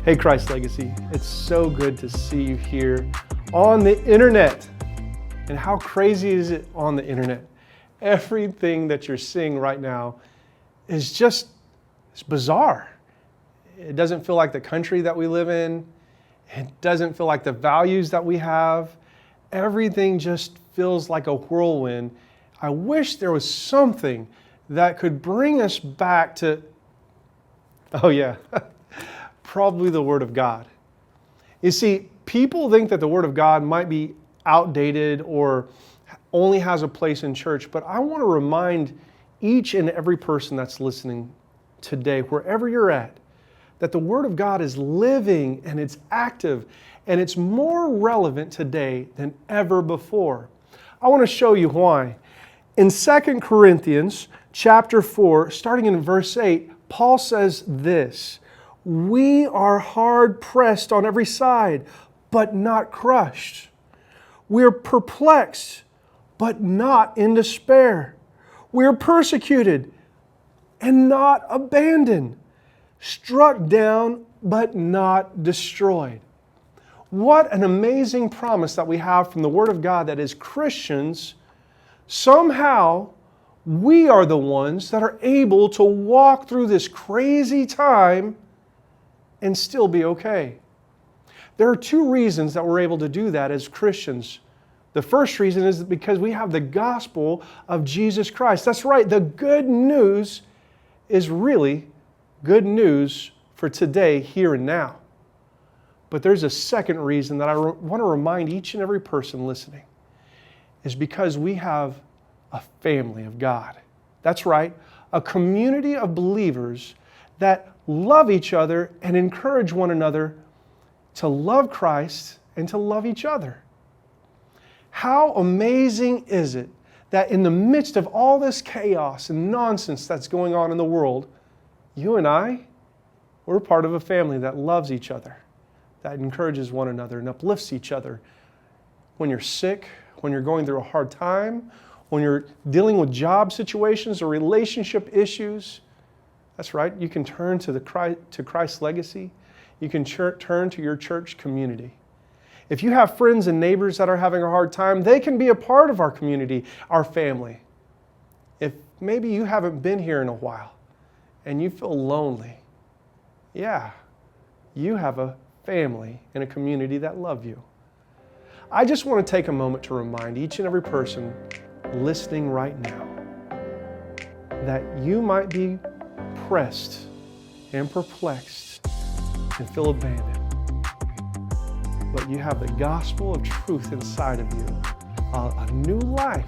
Hey, Christ Legacy, it's so good to see you here on the internet. And how crazy is it on the internet? Everything that you're seeing right now is it's bizarre. It doesn't feel like the country that we live in. It doesn't feel like the values that we have. Everything just feels like a whirlwind. I wish there was something that could bring us back to, oh yeah, probably the Word of God. You see, people think that the Word of God might be outdated or only has a place in church, but I want to remind each and every person that's listening today, wherever you're at, that the Word of God is living and it's active and it's more relevant today than ever before. I want to show you why. In 2 Corinthians chapter 4, starting in verse 8, Paul says this, "We are hard pressed on every side, but not crushed. We are perplexed, but not in despair. We are persecuted and not abandoned, struck down, but not destroyed." What an amazing promise that we have from the Word of God that as Christians, somehow we are the ones that are able to walk through this crazy time and still be okay. There are two reasons that we're able to do that as Christians. The first reason is because we have the gospel of Jesus Christ. That's right, the good news is really good news for today, here and now. But there's a second reason that I want to remind each and every person listening, is because we have a family of God. That's right, a community of believers that love each other and encourage one another to love Christ and to love each other. How amazing is it that in the midst of all this chaos and nonsense that's going on in the world, you and I, we're part of a family that loves each other, that encourages one another and uplifts each other. When you're sick, when you're going through a hard time, when you're dealing with job situations or relationship issues, that's right, you can turn to Christ Legacy. You can turn to your church community. If you have friends and neighbors that are having a hard time, they can be a part of our community, our family. If maybe you haven't been here in a while and you feel lonely, yeah, you have a family and a community that love you. I just want to take a moment to remind each and every person listening right now that you might be pressed and perplexed and feel abandoned. But you have the gospel of truth inside of you, a new life,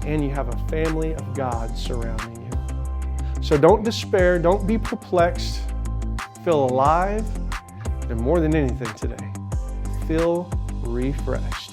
and you have a family of God surrounding you. So don't despair, don't be perplexed, feel alive, and more than anything today, feel refreshed.